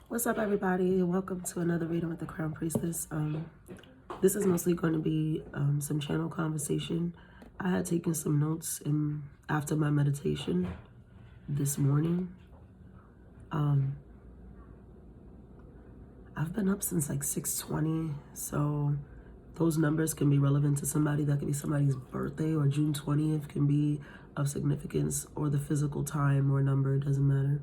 What's up, everybody? Welcome to another reading with the Crown Priestess. This is mostly going to be some channel conversation. I had taken some notes after my meditation this morning. I've been up since like 6:20, so those numbers can be relevant to somebody. That could be somebody's birthday, or June 20th can be of significance, or the physical time or number, it doesn't matter.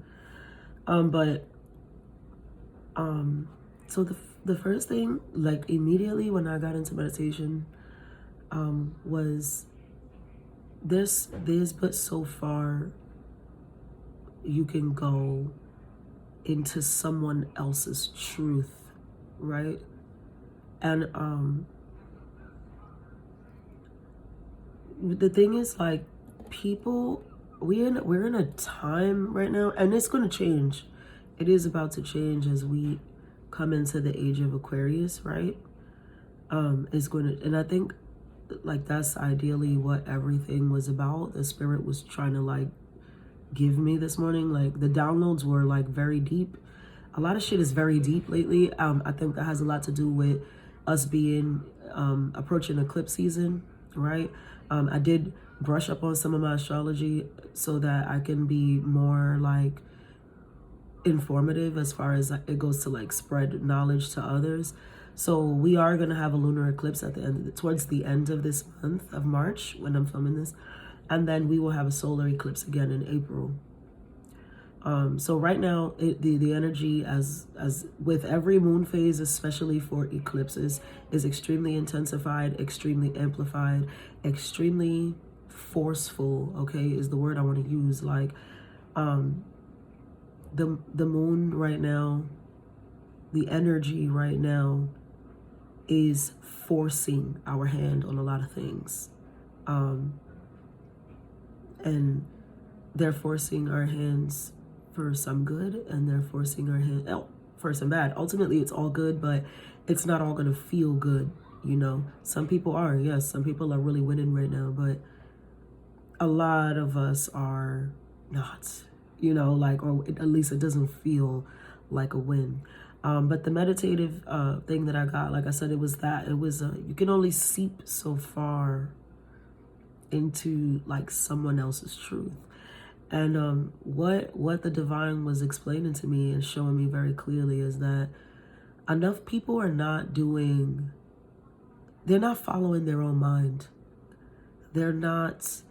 So the first thing, like immediately when I got into meditation, was there's but so far you can go into someone else's truth, right? And the thing is, like, people, we're in a time right now, and it's going to change. It is about to change as we come into the age of Aquarius, right? It's going to, and I think like that's ideally what everything was about. The spirit was trying to like give me this morning. Like the downloads were like very deep. A lot of shit is very deep lately. I think that has a lot to do with us being approaching eclipse season, right? I did brush up on some of my astrology so that I can be more like informative as far as it goes to like spread knowledge to others. So we are going to have a lunar eclipse at the end, towards the end of this month of March when I'm filming this, and then we will have a solar eclipse again in April. So right now, the energy as with every moon phase, especially for eclipses, is extremely intensified, extremely amplified, extremely forceful. Okay, is the word I want to use. Like, the moon right now, the energy right now is forcing our hand on a lot of things. And they're forcing our hands for some good, and they're forcing our hand for some bad. Ultimately, it's all good, but it's not all going to feel good, you know? Some people are, yes, some people are really winning right now, but a lot of us are not, you know, like, or at least it doesn't feel like a win. But the meditative thing that I got, like I said, it was you can only seep so far into like someone else's truth. And what the divine was explaining to me and showing me very clearly is that enough people are they're not following their own mind. They're not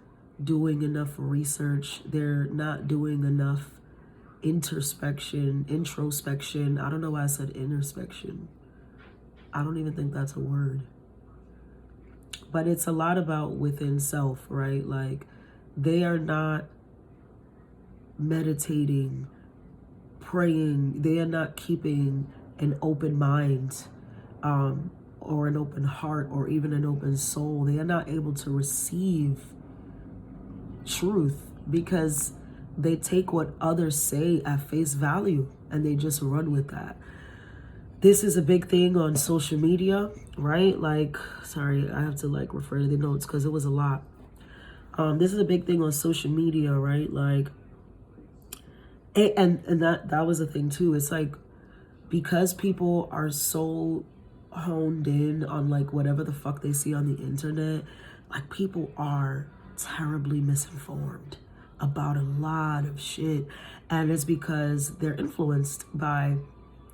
doing enough research. They're not doing enough introspection. I don't know why I said introspection. I don't even think that's a word. But it's a lot about within self, right? Like, they are not meditating, praying. They are not keeping an open mind, or an open heart, or even an open soul. They are not able to receive truth because they take what others say at face value and they just run with that. This is a big thing on social media, right? Like, sorry, I have to like refer to the notes because it was a lot. This is a big thing on social media, right? Like, and that was a thing too. It's like, because people are so honed in on like whatever the fuck they see on the internet, like people are terribly misinformed about a lot of shit. And it's because they're influenced by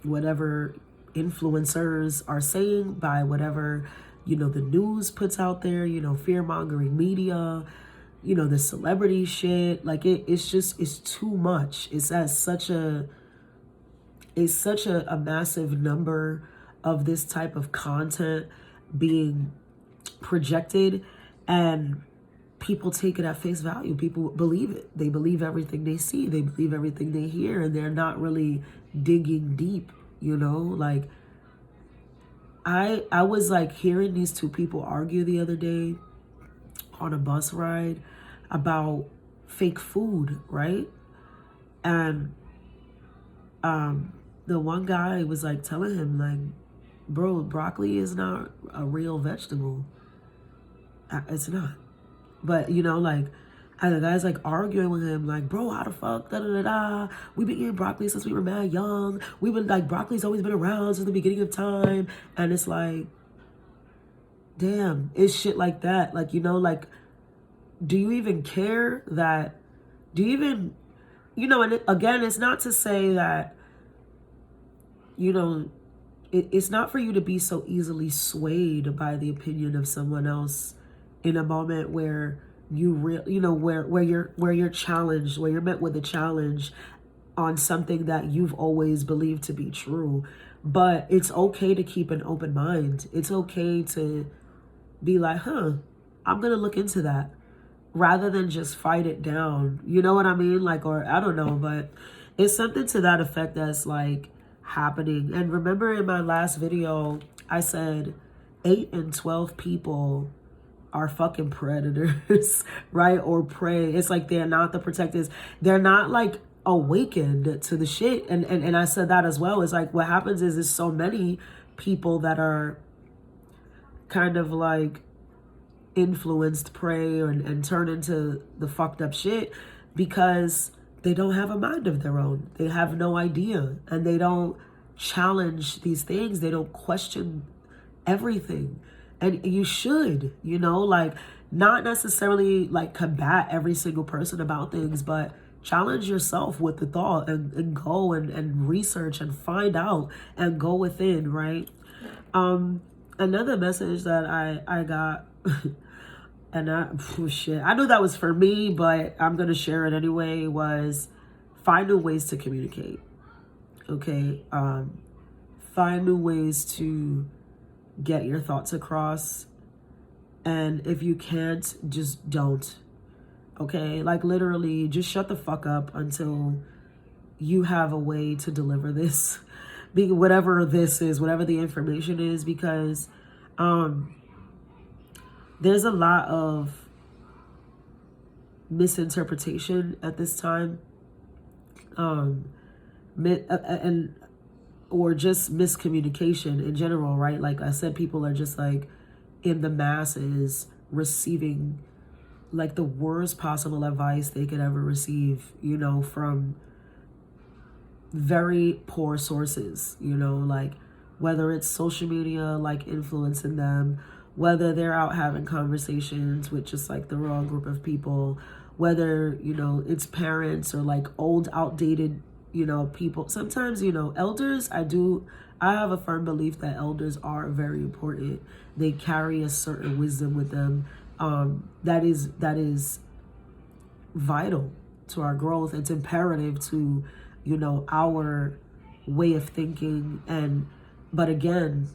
whatever influencers are saying, by whatever, you know, the news puts out there, you know, fear-mongering media, you know, the celebrity shit. Like it's too much. It's such a massive number of this type of content being projected, and people take it at face value. People believe it. They believe everything they see. They believe everything they hear, and they're not really digging deep, you know? Like, I was like hearing these two people argue the other day on a bus ride about fake food, right? And the one guy was like telling him, like, bro, broccoli is not a real vegetable. It's not. But, you know, like, And the guy's like arguing with him, like, bro, how the fuck, da da da da. We've been eating broccoli since we were mad young. We've been like, broccoli's always been around since the beginning of time. And it's like, damn, it's shit like that. Like, you know, like, do you even care that, do you even, you know, and again, it's not to say that, you know, it's not for you to be so easily swayed by the opinion of someone else in a moment where you know, where you're challenged, where you're met with a challenge on something that you've always believed to be true. But it's okay to keep an open mind. It's okay to be like, huh, I'm gonna look into that, rather than just fight it down. You know what I mean? Like, or I don't know, but it's something to that effect that's like happening. And remember in my last video, I said 8 in 12 people are fucking predators, right? Or prey. It's like they're not the protectors. They're not like awakened to the shit. And I said that as well. It's like what happens is there's so many people that are kind of like influenced prey and turn into the fucked up shit because they don't have a mind of their own. They have no idea, and they don't challenge these things. They don't question everything. And you should, you know, like not necessarily like combat every single person about things, but challenge yourself with the thought and go and research and find out and go within, right? Another message that I got and I knew that was for me, but I'm gonna share it anyway, was find new ways to communicate. Okay. Find new ways to get your thoughts across. And if you can't, just don't. Okay, like literally just shut the fuck up until you have a way to deliver this, whatever this is, whatever the information is, because there's a lot of misinterpretation at this time, and or just miscommunication in general, right? Like I said, people are just like in the masses receiving like the worst possible advice they could ever receive, you know, from very poor sources, you know, like whether it's social media, like influencing them, whether they're out having conversations with just like the wrong group of people, whether, you know, it's parents or like old, outdated, you know, people. Sometimes, you know, elders, I have a firm belief that elders are very important. They carry a certain wisdom with them that is vital to our growth. It's imperative to, you know, our way of thinking. But again,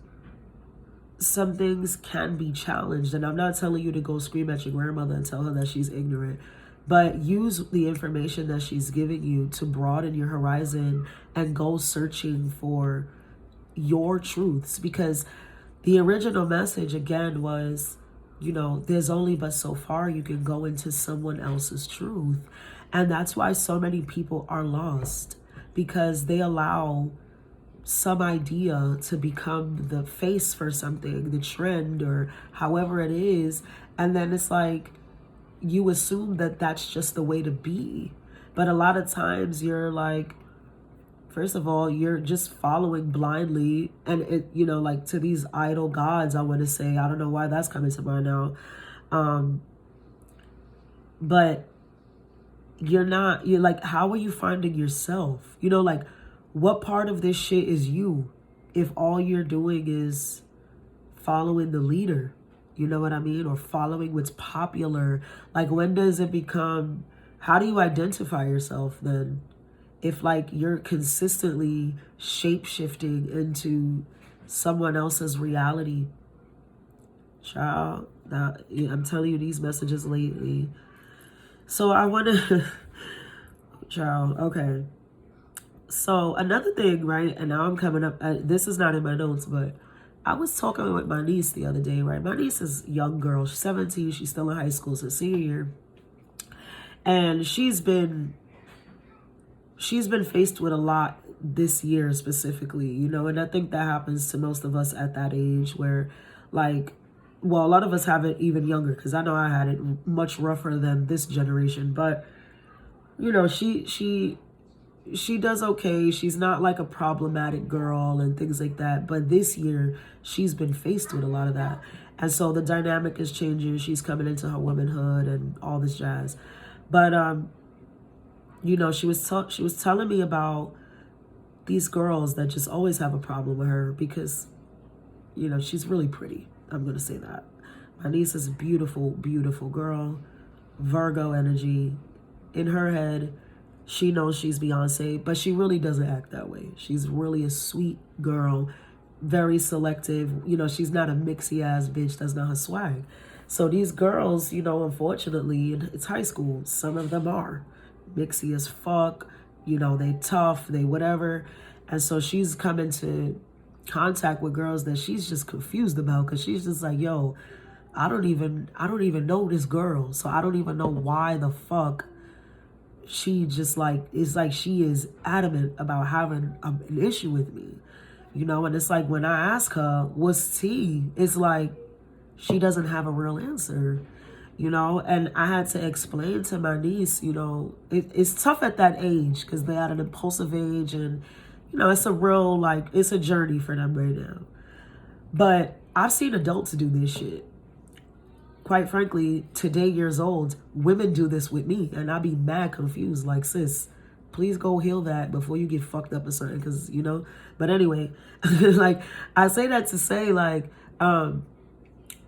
some things can be challenged, and I'm not telling you to go scream at your grandmother and tell her that she's ignorant, but use the information that she's giving you to broaden your horizon and go searching for your truths, because the original message again was, you know, there's only but so far you can go into someone else's truth. And that's why so many people are lost, because they allow some idea to become the face for something, the trend or however it is. And then it's like, you assume that that's just the way to be. But a lot of times you're like, first of all, you're just following blindly, and it, you know, like to these idol gods, I want to say. I don't know why that's coming to mind now. But you're like, how are you finding yourself? You know, like what part of this shit is you if all you're doing is following the leader? You know what I mean? Or following what's popular. Like, when does it become, how do you identify yourself then? If like you're consistently shape-shifting into someone else's reality. Child, now, I'm telling you these messages lately. So I want to, child, okay. So another thing, right? And now I'm coming up, this is not in my notes, but I was talking with my niece the other day, right? My niece is a young girl. She's 17. She's still in high school. It's her senior year. And she's been faced with a lot this year specifically, you know, and I think that happens to most of us at that age, where like well, a lot of us have it even younger, because I know I had it much rougher than this generation. But you know, she does okay. She's not like a problematic girl and things like that. But this year, she's been faced with a lot of that. And so the dynamic is changing. She's coming into her womanhood and all this jazz. But, you know, she was telling me about these girls that just always have a problem with her because, you know, she's really pretty. I'm going to say that. My niece is a beautiful, beautiful girl. Virgo energy. In her head, she knows she's Beyonce, but she really doesn't act that way. She's really a sweet girl, very selective. You know, she's not a mixy ass bitch. That's not her swag. So these girls, you know, unfortunately, it's high school. Some of them are mixy as fuck. You know, they tough, they whatever. And so she's come into contact with girls that she's just confused about, because she's just like, yo, I don't even know this girl. So I don't even know why the fuck she just like, it's like she is adamant about having an issue with me, you know. And it's like, when I ask her what's tea, it's like she doesn't have a real answer, you know. And I had to explain to my niece, you know, it's tough at that age because they're at an impulsive age, and you know, it's a real, like, it's a journey for them right now. But I've seen adults do this shit. Quite frankly, today years old, women do this with me, and I be mad confused. Like, sis, please go heal that before you get fucked up or something, because, you know. But anyway, like, I say that to say, like,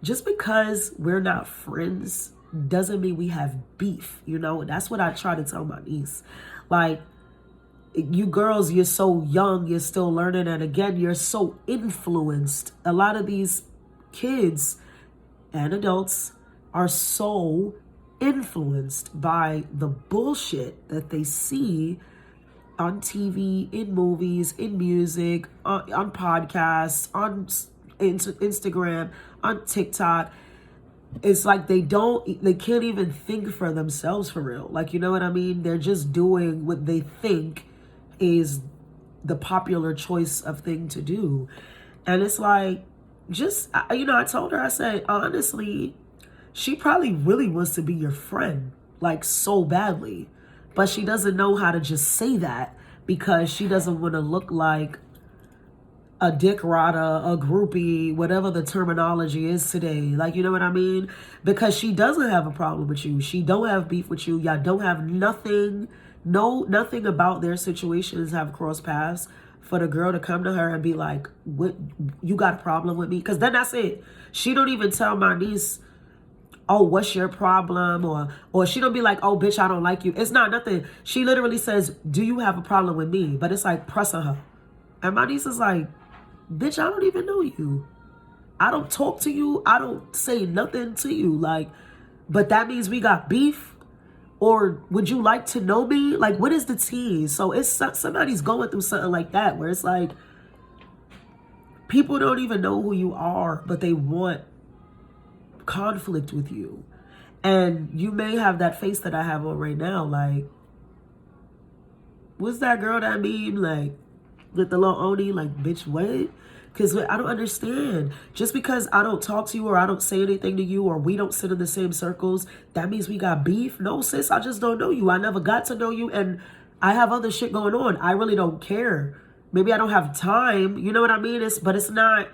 just because we're not friends doesn't mean we have beef, you know. That's what I try to tell my niece. Like, you girls, you're so young, you're still learning, and again, you're so influenced. A lot of these kids and adults are so influenced by the bullshit that they see on TV, in movies, in music, on podcasts, on Instagram, on TikTok. It's like they can't even think for themselves for real. Like, you know what I mean? They're just doing what they think is the popular choice of thing to do. And it's like, just, you know, I told her, I said, honestly, she probably really wants to be your friend, like, so badly. But she doesn't know how to just say that because she doesn't want to look like a dick rotter, a groupie, whatever the terminology is today. Like, you know what I mean? Because she doesn't have a problem with you. She don't have beef with you. Y'all don't have nothing, nothing about their situations have crossed paths for the girl to come to her and be like, "What, you got a problem with me?" Because then that's it. She don't even tell my niece, "Oh, what's your problem?" Or she don't be like, "Oh, bitch, I don't like you." It's not nothing. She literally says, "Do you have a problem with me?" But it's like pressing her. And my niece is like, "Bitch, I don't even know you. I don't talk to you. I don't say nothing to you. Like, but that means we got beef? Or would you like to know me? Like, what is the tea?" So it's somebody's going through something like that where it's like, people don't even know who you are, but they want conflict with you. And you may have that face that I have on right now, like, what's that girl that meme, like, with the little Oni, like, bitch, what? Because I don't understand. Just because I don't talk to you or I don't say anything to you or we don't sit in the same circles, that means we got beef? No, sis, I just don't know you. I never got to know you, and I have other shit going on. I really don't care. Maybe I don't have time. You know what I mean? But it's not,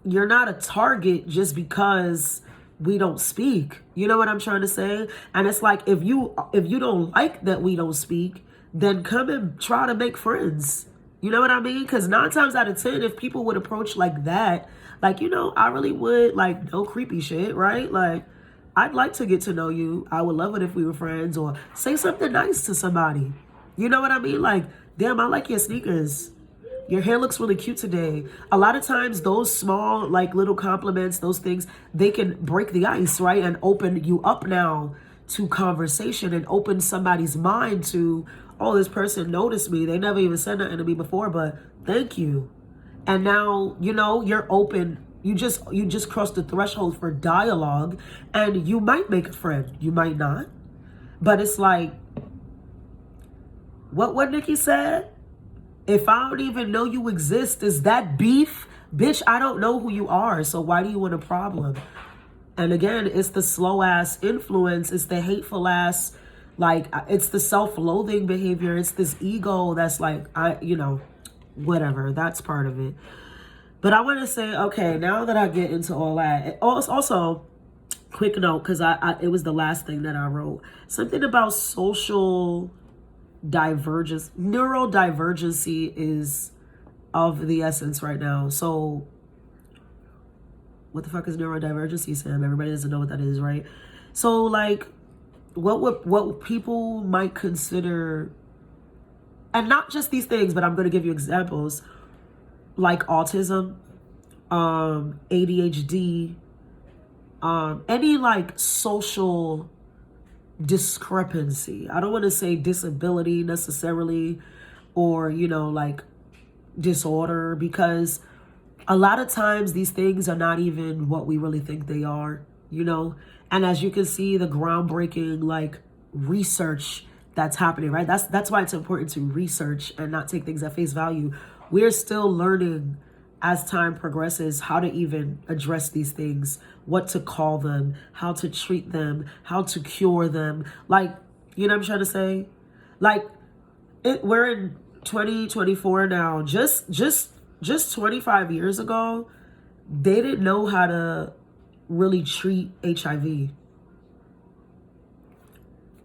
you're not a target just because we don't speak. You know what I'm trying to say? And it's like, if you don't like that we don't speak, then come and try to make friends. You know what I mean? Because 9 times out of 10, if people would approach like that, like, you know, I really would, like, no creepy shit, right? Like, I'd like to get to know you. I would love it if we were friends, or say something nice to somebody. You know what I mean? Like, damn, I like your sneakers. Your hair looks really cute today. A lot of times those small, like, little compliments, those things, they can break the ice, right? And open you up now to conversation and open somebody's mind to, oh, this person noticed me. They never even said nothing to me before, but thank you. And now, you know, you're open. You just crossed the threshold for dialogue, and you might make a friend. You might not. But it's like, what Nikki said? If I don't even know you exist, is that beef? Bitch, I don't know who you are, so why do you want a problem? And again, it's the slow ass influence. It's the hateful ass, like, it's the self-loathing behavior. It's this ego that's like, whatever. That's part of it. But I want to say, okay, now that I get into all that, also, quick note, because it was the last thing that I wrote. Something about social divergence. Neurodivergency is of the essence right now. So what the fuck is neurodivergency, Sam? Everybody doesn't know what that is, right? So like what people might consider, and not just these things, but I'm going to give you examples, like autism, ADHD, any like social discrepancy. I don't want to say disability necessarily, or like disorder, because a lot of times these things are not even what we really think they are, and as you can see, the groundbreaking like research that's happening, right? That's why it's important to research and not take things at face value. We're still learning as time progresses how to even address these things, what to call them, how to treat them, how to cure them. Like, what I'm trying to say? Like, we're in 2024 now. Just 25 years ago, they didn't know how to really treat HIV.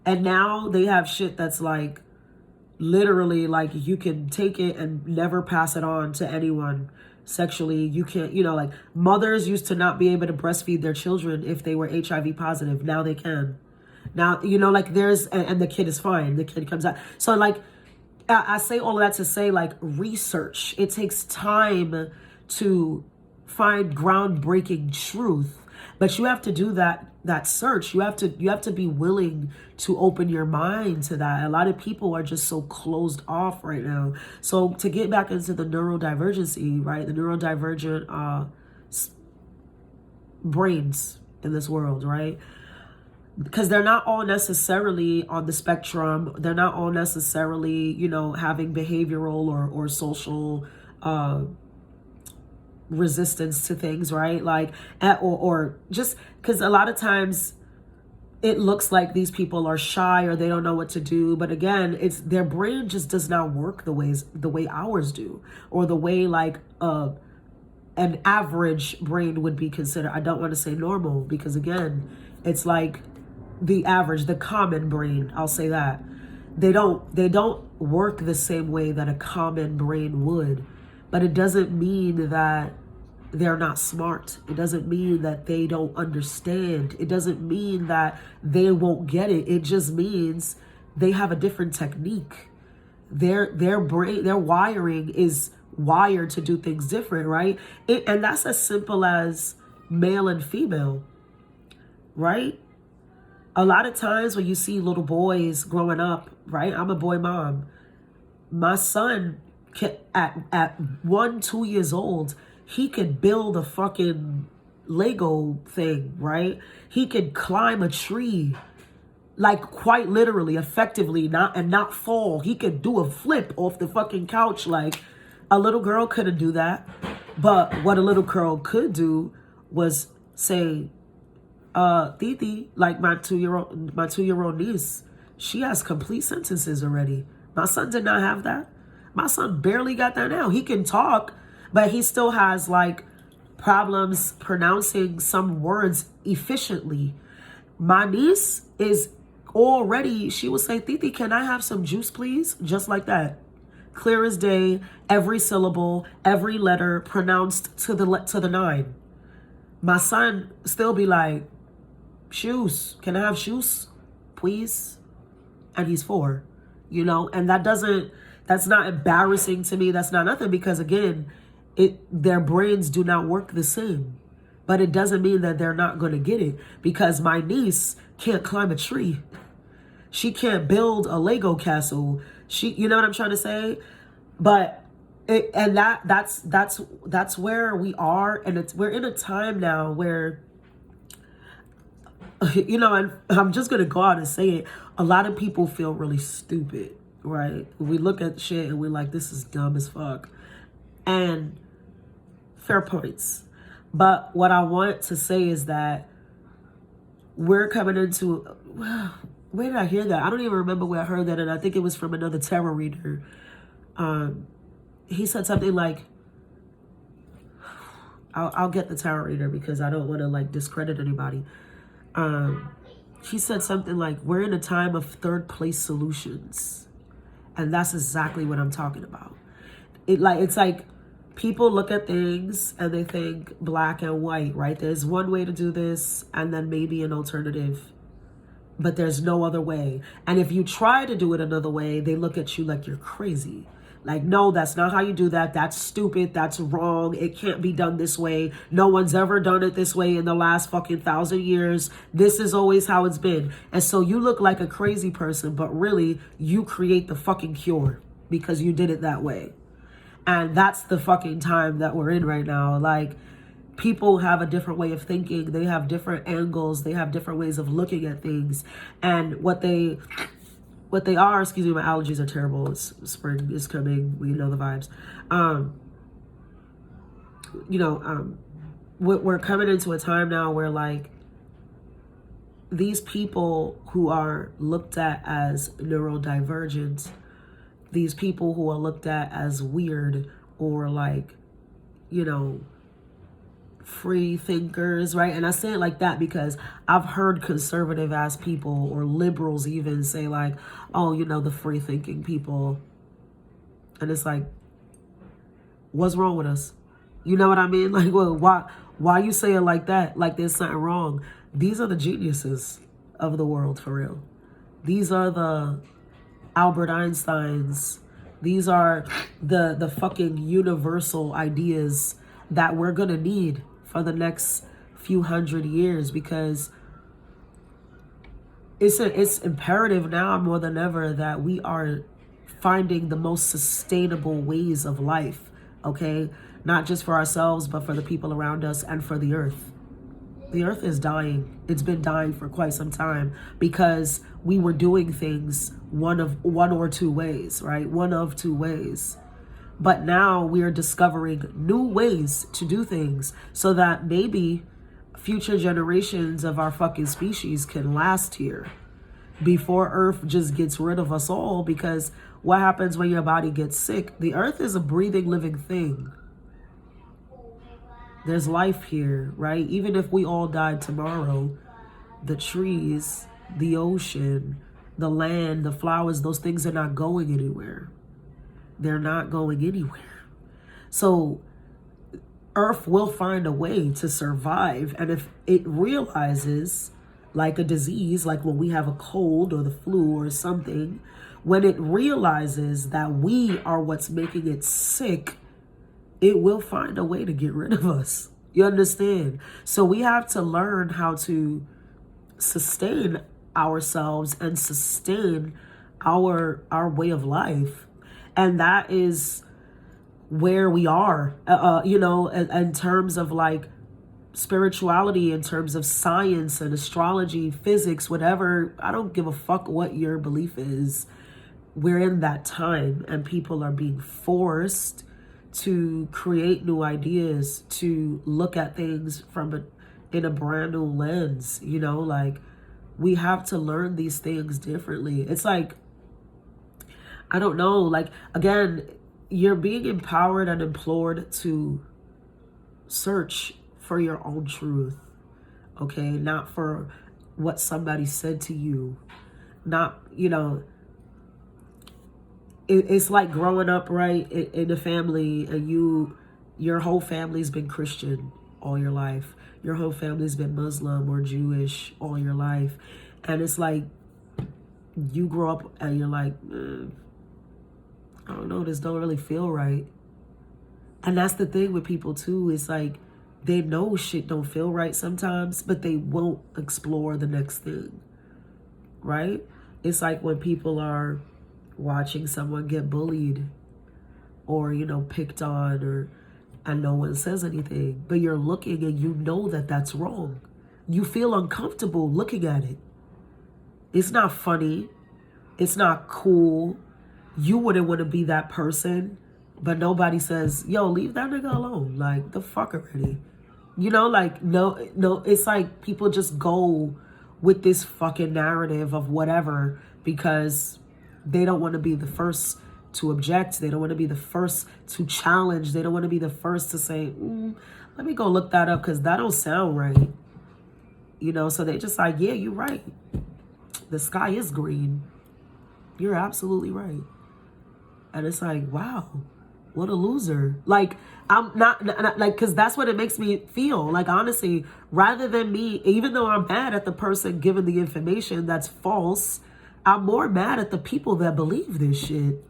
And now they have shit that's like, literally, like, you can take it and never pass it on to anyone sexually. You can't, like, mothers used to not be able to breastfeed their children if they were HIV positive. Now they can. Now, like, there's, and the kid is fine. The kid comes out. So, like, I say all of that to say, like, research. It takes time to find groundbreaking truth, but you have to do that search. You have to be willing to open your mind to that. A lot of people are just so closed off right now. So to get back into the neurodivergency, right? The neurodivergent brains in this world, right? Because they're not all necessarily on the spectrum. They're not all necessarily, having behavioral or social resistance to things, right? Like, or just because a lot of times it looks like these people are shy or they don't know what to do. But again, it's their brain just does not work the way ours do, or the way like an average brain would be considered. I don't want to say normal, because again, it's like the average, the common brain, I'll say that. They don't work the same way that a common brain would. But it doesn't mean that they're not smart. It doesn't mean that they don't understand. It doesn't mean that they won't get it. It just means they have a different technique. Their brain, their wiring is wired to do things different, right? And that's as simple as male and female, right? A lot of times when you see little boys growing up, right? I'm a boy mom. My son, at 1-2 years old, he could build a fucking Lego thing, right? He could climb a tree, like quite literally, effectively, not fall. He could do a flip off the fucking couch. Like, a little girl couldn't do that. But what a little girl could do was say, Titi, like my two-year-old niece, she has complete sentences already. My son did not have that. My son barely got that now. He can talk, but he still has like problems pronouncing some words efficiently. My niece is already, she will say, Titi, can I have some juice, please? Just like that. Clear as day, every syllable, every letter pronounced to the nine. My son still be like, shoes, can I have shoes, please? And he's 4, and that's not embarrassing to me. That's not nothing, because again, their brains do not work the same. But it doesn't mean that they're not going to get it, because my niece can't climb a tree. She can't build a Lego castle. You know what I'm trying to say? But that's where we are, and we're in a time now where, and I'm just gonna go out and say it. A lot of people feel really stupid, right? We look at shit and we're like, this is dumb as fuck. And Fair points. But what I want to say is that we're coming into, where did I hear that? I don't even remember where I heard that, and I think it was from another tarot reader. He said something like, I'll get the tarot reader because I don't want to like discredit anybody. He said something like, we're in a time of third place solutions. And that's exactly what I'm talking about. It's like people look at things and they think black and white, right? There's one way to do this and then maybe an alternative, but there's no other way. And if you try to do it another way, they look at you like you're crazy. Like, no, that's not how you do that. That's stupid. That's wrong. It can't be done this way. No one's ever done it this way in the last fucking 1,000 years. This is always how it's been. And so you look like a crazy person, but really you create the fucking cure because you did it that way. And that's the fucking time that we're in right now. Like, people have a different way of thinking. They have different angles. They have different ways of looking at things. And what they are, excuse me, my allergies are terrible. Spring is coming. We know the vibes. We're coming into a time now where like these people who are looked at as neurodivergent, these people who are looked at as weird or like, free thinkers, right? And I say it like that because I've heard conservative ass people or liberals even say like, oh, the free thinking people. And it's like, what's wrong with us? You know what I mean? Like, well, why you say it like that? Like there's something wrong. These are the geniuses of the world, for real. These are the Albert Einsteins. These are the fucking universal ideas that we're gonna need for the next few hundred years, because it's imperative now more than ever that we are finding the most sustainable ways of life, okay? Not just for ourselves, but for the people around us and for the earth. The earth is dying. It's been dying for quite some time because we were doing things one or two ways, right? One of two ways. But now we are discovering new ways to do things so that maybe future generations of our fucking species can last here before Earth just gets rid of us all. Because what happens when your body gets sick? The Earth is a breathing, living thing. There's life here, right? Even if we all died tomorrow, the trees, the ocean, the land, the flowers, those things are not going anywhere. They're not going anywhere. So Earth will find a way to survive. And if it realizes, like a disease, like when we have a cold or the flu or something, when it realizes that we are what's making it sick, it will find a way to get rid of us. You understand? So we have to learn how to sustain ourselves and sustain our way of life. And that is where we are, in terms of like spirituality, in terms of science and astrology, physics, whatever. I don't give a fuck what your belief is. We're in that time and people are being forced to create new ideas, to look at things in a brand new lens, like we have to learn these things differently. It's like, I don't know, like, again, you're being empowered and implored to search for your own truth, okay? Not for what somebody said to you. Not, it's like growing up, right, in a family, and your whole family's been Christian all your life. Your whole family's been Muslim or Jewish all your life. And it's like, you grow up and you're like, I don't know, this don't really feel right. And that's the thing with people too. It's like they know shit don't feel right sometimes, but they won't explore the next thing, right? It's like when people are watching someone get bullied or, picked on, and no one says anything, but you're looking and you know that that's wrong. You feel uncomfortable looking at it. It's not funny. It's not cool. You wouldn't want to be that person, But nobody says, yo, leave that nigga alone. Like, the fuck already. You know, like, no, it's like people just go with this fucking narrative of whatever because they don't want to be the first to object. They don't want to be the first to challenge. They don't want to be the first to say, let me go look that up because that don't sound right. You know, so they just like, yeah, you're right. The sky is green. You're absolutely right. And it's like, wow, what a loser. Like, I'm not like, because that's what it makes me feel. Like, honestly, rather than me, even though I'm mad at the person giving the information that's false, I'm more mad at the people that believe this shit.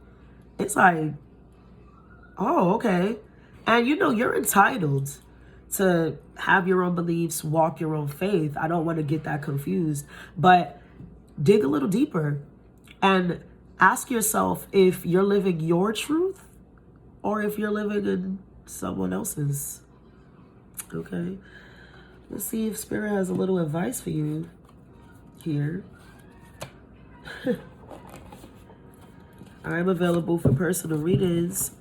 It's like, oh, okay. And you know, you're entitled to have your own beliefs, walk your own faith. I don't want to get that confused, but dig a little deeper and ask yourself if you're living your truth or if you're living in someone else's. Okay. Let's see if Spirit has a little advice for you here. I'm available for personal readings.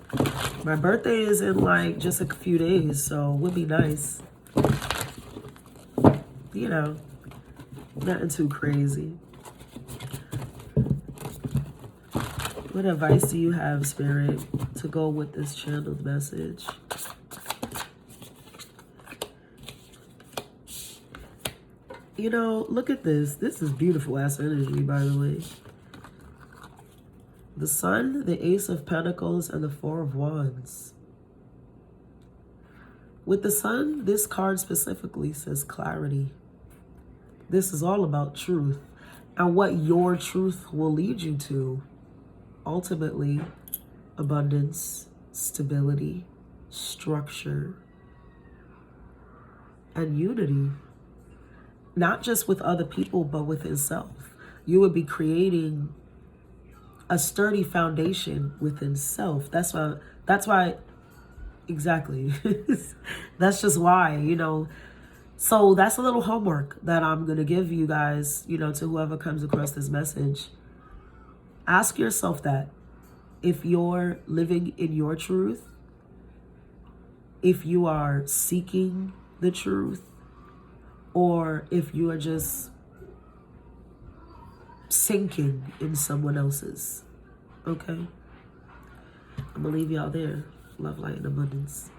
My birthday is in like just a few days, so it would be nice. You know, nothing too crazy. What advice do you have, Spirit, to go with this channeled message? You know, look at this. This is beautiful ass energy, by the way. The Sun, the Ace of Pentacles, and the Four of Wands. With the Sun, this card specifically says clarity. This is all about truth and what your truth will lead you to. Ultimately, abundance, stability, structure, and unity. Not just with other people, but within self. You would be creating a sturdy foundation within self. That's why, exactly. That's just why, you know. So that's a little homework that I'm going to give you guys, you know, to whoever comes across this message. Ask yourself that if you're living in your truth, if you are seeking the truth, or if you are just sinking in someone else's. Okay? I'm going to leave y'all there. Love, light, and abundance.